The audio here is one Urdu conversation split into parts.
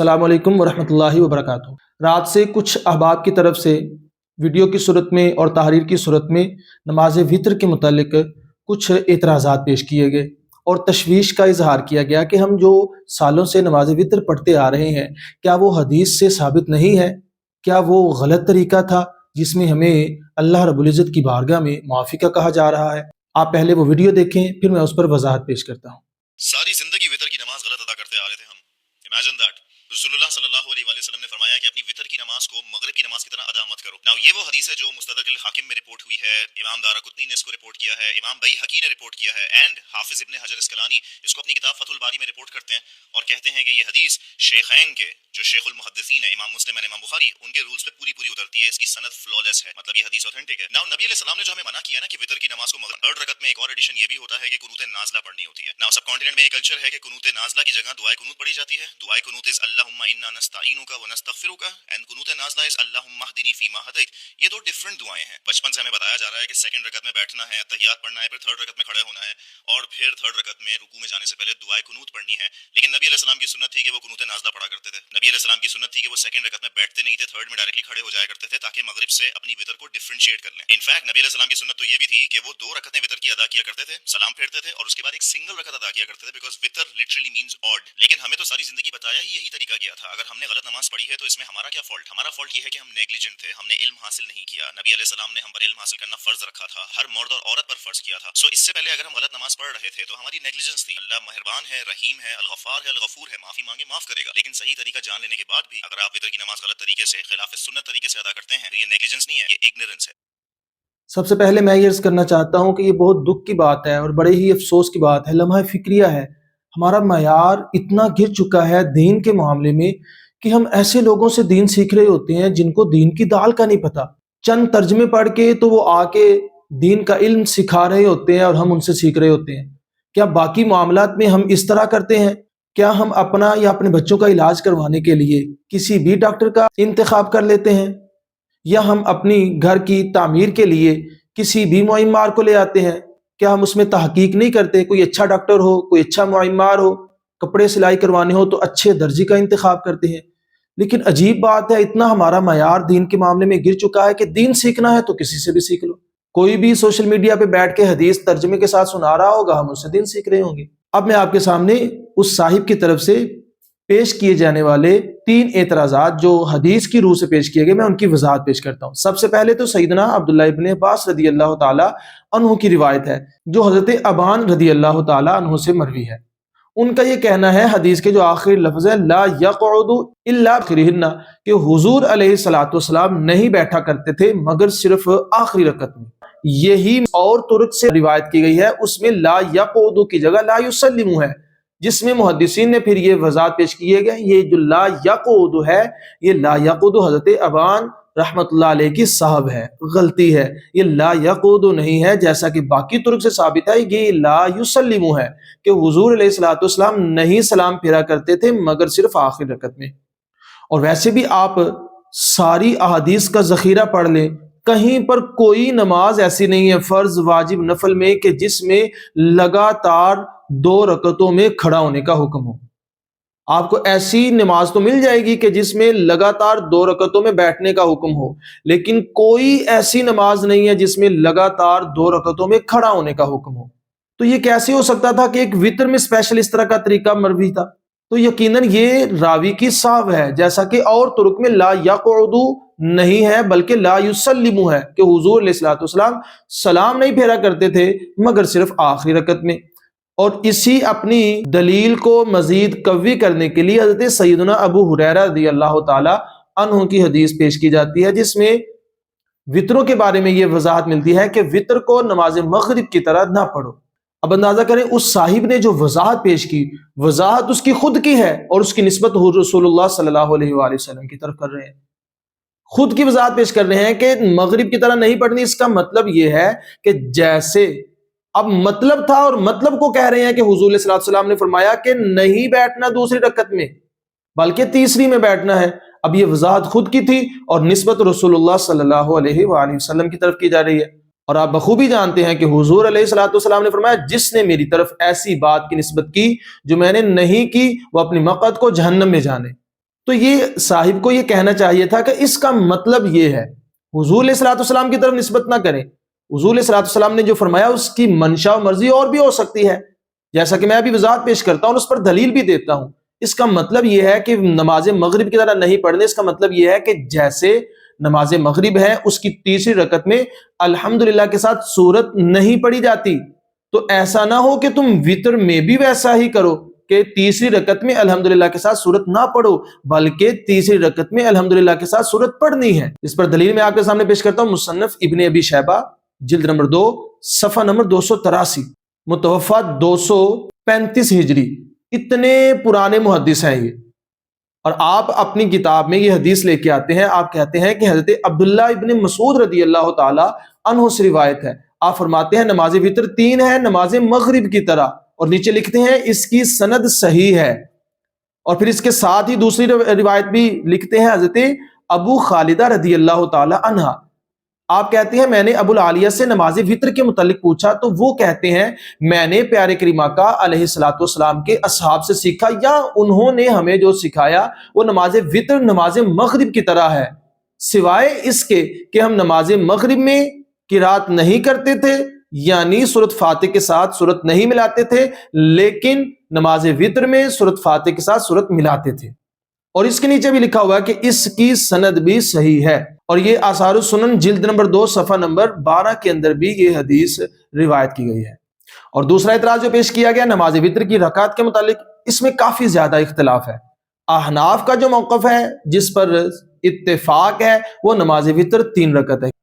السلام علیکم ورحمۃ اللہ وبرکاتہ۔ رات سے کچھ احباب کی طرف سے ویڈیو کی صورت میں اور تحریر کی صورت میں نماز وتر کے متعلق کچھ اعتراضات پیش کیے گئے اور تشویش کا اظہار کیا گیا کہ ہم جو سالوں سے نماز وتر پڑھتے آ رہے ہیں، کیا وہ حدیث سے ثابت نہیں ہے؟ کیا وہ غلط طریقہ تھا جس میں ہمیں اللہ رب العزت کی بارگاہ میں معافی کا کہا جا رہا ہے؟ آپ پہلے وہ ویڈیو دیکھیں، پھر میں اس پر وضاحت پیش کرتا ہوں۔ ساری زندگی وتر کی نماز غلط ادا کرتے آ رہے تھے ہم۔ امیجن دیٹ رسول اللہ صلی اللہ علیہ وآلہ وسلم نے فرمایا کہ اپنی وتر کی نماز کو مغرب کی نماز کی طرح ادا مت کرو۔ ناؤ یہ وہ حدیث ہے جو مستدرک الحاکم میں رپورٹ ہوئی ہے، امام دارقطنی نے اس کو رپورٹ کیا ہے، امام بیہقی نے رپورٹ کیا ہے، اینڈ حافظ ابن حجر اسقلانی اس کو اپنی کتاب فتح الباری میں رپورٹ کرتے ہیں اور کہتے ہیں کہ یہ حدیث شیخین کے جو شیخ المحدثین ہیں، امام مسلم اور امام بخاری، ان کے رولز پہ پوری اترتی ہے، اس کی سند فلالس ہے، مطلب یہ حدیث اوتھینٹک ہے۔ ناؤ نبی علیہ السلام نے جو ہمیں منع کیا نا کہ وتر کی نماز کو مغرب 3 رکعت میں، ایک اور ایڈیشن یہ بھی ہوتا ہے کہ قنوت نازلہ پڑھنی ہوتی ہے۔ ناؤ سب کانٹیننٹ میں یہ کلچر ہے کہ قنوت نازلہ کی جگہ دعائے قنوت پڑھی جاتی ہے۔ دعائے قنوت از اللہم انا نستعینک ونستغفرک، اینڈ قنوت نازلہ از اللہم اہدنی فیما ہدیت۔ یہ دو ڈفرنٹ دعائیں ہیں۔ بچپن سے ہمیں بتایا جا رہا ہے کہ 2 رکعت میں بیٹھنا ہے، تحیات پڑھنا ہے، پھر 3 رکعت میں کھڑے ہونا ہے، اور پھر 3 رکعت میں رکوع میں جانے سے پہلے دعائے قنوت پڑھنی ہے۔ لیکن نبی علیہ السلام کی سنت تھی کہ وہ قنوت نازلہ پڑھا کرتے تھے۔ نبی علیہ السلام کی سنت تھی کہ وہ 2 رکعت میں بیٹھتے نہیں تھے، 3rd میں ڈائریکٹلی کھڑے ہو جایا کرتے تھے تاکہ مغرب سے اپنی وتر کو ڈفرینشیٹ کر لیں۔ انفیکٹ نبی علیہ السلام کی سنت تو یہ بھی تھی کہ وہ 2 رکعتیں وتر کی ادا کیا کرتے تھے، سلام پھیرتے تھے اور اس کے بعد ایک سنگل رکعت ادا کیا کرتے تھے، بیکاز وتر لٹرلی مینز آڈ۔ لیکن ہمیں تو ساری زندگی بتایا ہی یہی طریقہ گیا تھا۔ اگر ہم نے غلط نماز پڑھی ہے تو اس میں ہمارا کیا فالٹ؟ ہمارا فالٹ یہ ہے کہ ہم نیگلیجنٹ تھے، ہم نے علم حاصل نہیں کیا۔ نبی علیہ السلام نے ہم پر علم حاصل کرنا فرض رکھا تھا، ہر مرد اور عورت پر فرض کیا تھا۔ سو اس سے پہلے اگر ہم غلط نماز پڑھ رہے تھے تو ہماری نیگلیجنس تھی۔ اللہ مہربان ہے، رحیم ہے، الغفار ہے، الغفور ہے، معافی مانگے معاف کرے گا۔ لیکن صحیح طریقہ جان لینے کے بعد بھی اگر آپ وتر کی نماز غلط طریقے سے، خلاف سنت طریقے سے ادا کرتے ہیں تو یہ نیگلیجنس نہیں ہے، یہ اگنورنس ہے۔ سب سے پہلے میں یہ عرض کرنا چاہتا ہوں کہ یہ بہت دکھ کی بات ہے اور بڑے ہی افسوس کی بات ہے، لمحہ فکریہ ہے۔ ہمارا معیار اتنا گر چکا ہے دین کے معاملے میں کہ ہم ایسے لوگوں سے دین سیکھ رہے ہوتے ہیں جن کو دین کی دال کا نہیں پتہ۔ چند ترجمے پڑھ کے تو وہ آ کے دین کا علم سکھا رہے ہوتے ہیں اور ہم ان سے سیکھ رہے ہوتے ہیں۔ کیا باقی معاملات میں ہم اس طرح کرتے ہیں؟ کیا ہم اپنا یا اپنے بچوں کا علاج کروانے کے لیے کسی بھی ڈاکٹر کا انتخاب کر لیتے ہیں؟ یا ہم اپنی گھر کی تعمیر کے لیے کسی بھی معمار کو لے آتے ہیں؟ کیا ہم اس میں تحقیق نہیں کرتے؟ کوئی اچھا ڈاکٹر ہو، کوئی اچھا معمار ہو، کپڑے سلائی کروانے ہو تو اچھے درجی کا انتخاب کرتے ہیں۔ لیکن عجیب بات ہے، اتنا ہمارا معیار دین کے معاملے میں گر چکا ہے کہ دین سیکھنا ہے تو کسی سے بھی سیکھ لو۔ کوئی بھی سوشل میڈیا پہ بیٹھ کے حدیث ترجمے کے ساتھ سنا رہا ہوگا، ہم اس سے دین سیکھ رہے ہوں گے۔ اب میں آپ کے سامنے اس صاحب کی طرف سے پیش کیے جانے والے 3 اعتراضات جو حدیث کی روح سے پیش کیے گئے، میں ان کی وضاحت پیش کرتا ہوں۔ سب سے پہلے تو سیدنا عبداللہ ابن عباس رضی اللہ تعالی عنہ کی روایت ہے جو حضرت ابان رضی اللہ تعالی عنہ سے مروی ہے۔ ان کا یہ کہنا ہے، حدیث کے جو آخری لفظ ہے لا یقعد الا آخرہن، کہ حضور علیہ الصلوۃ والسلام نہیں بیٹھا کرتے تھے مگر صرف آخری رکعت میں۔ یہی اور طرق سے روایت کی گئی ہے، اس میں لا یقعد کی جگہ لا یسلم ہے، جس میں محدثین نے پھر یہ وضاحت پیش کی ہے کہ یہ جو لا یقعد ہے، یہ لا یقعد حضرت ابان رحمت اللہ علیہ کی صاحب ہے، غلطی ہے۔ یہ لا یقعد نہیں ہے جیسا کہ باقی طرق سے ثابت ہے، یہ لا یسلم ہے کہ حضور علیہ الصلوۃ والسلام نہیں سلام پھیرا کرتے تھے مگر صرف آخری رکعت میں۔ اور ویسے بھی آپ ساری احادیث کا ذخیرہ پڑھ لیں، کہیں پر کوئی نماز ایسی نہیں ہے فرض، واجب، نفل میں کہ جس میں لگاتار 2 رکعتوں میں کھڑا ہونے کا حکم ہو۔ آپ کو ایسی نماز تو مل جائے گی کہ جس میں لگاتار 2 رکعتوں میں بیٹھنے کا حکم ہو، لیکن کوئی ایسی نماز نہیں ہے جس میں لگاتار 2 رکعتوں میں کھڑا ہونے کا حکم ہو۔ تو یہ کیسے ہو سکتا تھا کہ ایک وتر میں اسپیشل اس طرح کا طریقہ مروی تھا؟ تو یقیناً یہ راوی کی صاحب ہے، جیسا کہ اور طرق میں لا یقعد نہیں ہے بلکہ لا یسلم ہے کہ حضور علیہ الصلوۃ والسلام سلام نہیں پھیرا کرتے تھے مگر صرف آخری رکعت میں۔ اور اسی اپنی دلیل کو مزید قوی کرنے کے لیے حضرت سیدنا ابو ہریرہ رضی اللہ تعالی عنہ کی حدیث پیش کی جاتی ہے، جس میں وطروں کے بارے میں یہ وضاحت ملتی ہے کہ وطر کو نماز مغرب کی طرح نہ پڑھو۔ اب اندازہ کریں اس صاحب نے جو وضاحت پیش کی، وضاحت اس کی خود کی ہے اور اس کی نسبت رسول اللہ صلی اللہ علیہ وآلہ وسلم کی طرف کر رہے ہیں، خود کی وضاحت پیش کر رہے ہیں کہ مغرب کی طرح نہیں پڑھنی۔ اس کا مطلب یہ ہے کہ جیسے اب مطلب تھا اور مطلب کو کہہ رہے ہیں کہ حضور علیہ السلام نے فرمایا کہ نہیں بیٹھنا دوسری رکعت میں بلکہ تیسری میں بیٹھنا ہے۔ اب یہ وضاحت خود کی تھی اور نسبت رسول اللہ صلی اللہ علیہ وآلہ وسلم کی طرف کی جا رہی ہے، اور آپ بخوبی جانتے ہیں کہ حضور علیہ السلام نے فرمایا جس نے میری طرف ایسی بات کی نسبت کی جو میں نے نہیں کی وہ اپنی مقعد کو جہنم میں جانے۔ تو یہ صاحب کو یہ کہنا چاہیے تھا کہ اس کا مطلب یہ ہے، حضور علیہ الصلوۃ والسلام کی طرف نسبت نہ کریں۔ حضور علیہ الصلوۃ والسلام نے جو فرمایا اس کی منشا و مرضی اور بھی ہو سکتی ہے، جیسا کہ میں ابھی وضاحت پیش کرتا ہوں اور اس پر دلیل بھی دیتا ہوں۔ اس کا مطلب یہ ہے کہ نماز مغرب کی طرح نہیں پڑھنے، اس کا مطلب یہ ہے کہ جیسے نماز مغرب ہے اس کی تیسری رکعت میں الحمدللہ کے ساتھ سورت نہیں پڑھی جاتی، تو ایسا نہ ہو کہ تم وتر میں بھی ویسا ہی کرو کہ تیسری رکعت میں الحمدللہ کے ساتھ سورت نہ پڑھو، بلکہ تیسری رکعت میں الحمدللہ کے ساتھ سورت پڑھنی ہے۔ اس پر دلیل میں آپ کے سامنے پیش کرتا ہوں، مصنف ابن ابی شیبہ جلد نمبر 2 صفحہ نمبر 283، متوفی 235 ہجری۔ اتنے پرانے محدث ہیں یہ، اور آپ اپنی کتاب میں یہ حدیث لے کے آتے ہیں، آپ کہتے ہیں کہ حضرت عبداللہ ابن مسعود رضی اللہ تعالی عنہ سے روایت ہے، آپ فرماتے ہیں نماز وتر 3 ہے نماز مغرب کی طرح، اور نیچے لکھتے ہیں اس کی سند صحیح ہے۔ اور پھر اس کے ساتھ ہی دوسری روایت بھی لکھتے ہیں حضرت ابو خالدہ رضی اللہ تعالی عنہ، آپ کہتے ہیں میں نے ابو العالیہ سے نماز وتر کے متعلق پوچھا تو وہ کہتے ہیں میں نے پیارے کریم آقا علیہ الصلوۃ والسلام کے اصحاب سے سیکھا، یا انہوں نے ہمیں جو سکھایا وہ نماز وتر نماز مغرب کی طرح ہے، سوائے اس کے کہ ہم نماز مغرب میں قرات نہیں کرتے تھے، یعنی سورۃ فاتح کے ساتھ سورت نہیں ملاتے تھے، لیکن نماز وتر میں سورۃ فاتح کے ساتھ سورت ملاتے تھے۔ اور اس کے نیچے بھی لکھا ہوا ہے کہ اس کی سند بھی صحیح ہے، اور یہ آثار السنن جلد نمبر 2 صفحہ نمبر 12 کے اندر بھی یہ حدیث روایت کی گئی ہے۔ اور دوسرا اعتراض جو پیش کیا گیا نماز وتر کی رکعت کے متعلق، اس میں کافی زیادہ اختلاف ہے۔ احناف کا جو موقف ہے جس پر اتفاق ہے وہ نماز وتر 3 رکعت ہے۔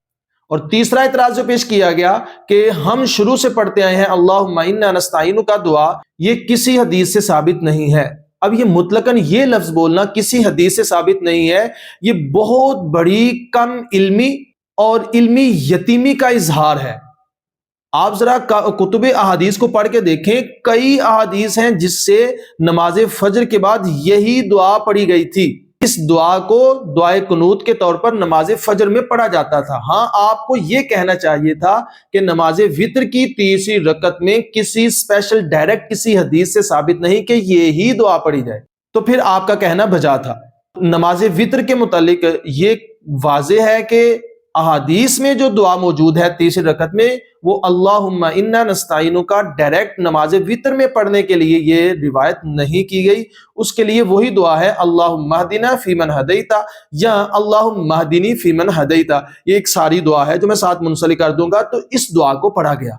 اور تیسرا اعتراض جو پیش کیا گیا کہ ہم شروع سے پڑھتے آئے ہیں اللہم انا نستعین کا دعا، یہ کسی حدیث سے ثابت نہیں ہے۔ اب یہ مطلقاً یہ لفظ بولنا کسی حدیث سے ثابت نہیں ہے، یہ بہت بڑی کم علمی اور علمی یتیمی کا اظہار ہے۔ آپ ذرا کتب احادیث کو پڑھ کے دیکھیں، کئی احادیث ہیں جس سے نماز فجر کے بعد یہی دعا پڑھی گئی تھی۔ اس دعا کو دعائے قنوت کے طور پر نماز فجر میں پڑھا جاتا تھا۔ ہاں آپ کو یہ کہنا چاہیے تھا کہ نماز وتر کی تیسری رکعت میں کسی اسپیشل ڈائریکٹ کسی حدیث سے ثابت نہیں کہ یہی دعا پڑھی جائے، تو پھر آپ کا کہنا بجا تھا۔ نماز وتر کے متعلق یہ واضح ہے کہ احادیث میں جو دعا موجود ہے تیسری رکعت میں وہ اللہم انا نستعین کا ڈائریکٹ نماز وتر میں پڑھنے کے لیے یہ روایت نہیں کی گئی، اس کے لیے وہی دعا ہے اللہم اہدنا فیمن ہدیت یا اللہم اہدنی فیمن ہدیت، یہ ایک ساری دعا ہے جو میں ساتھ منسلک کر دوں گا، تو اس دعا کو پڑھا گیا۔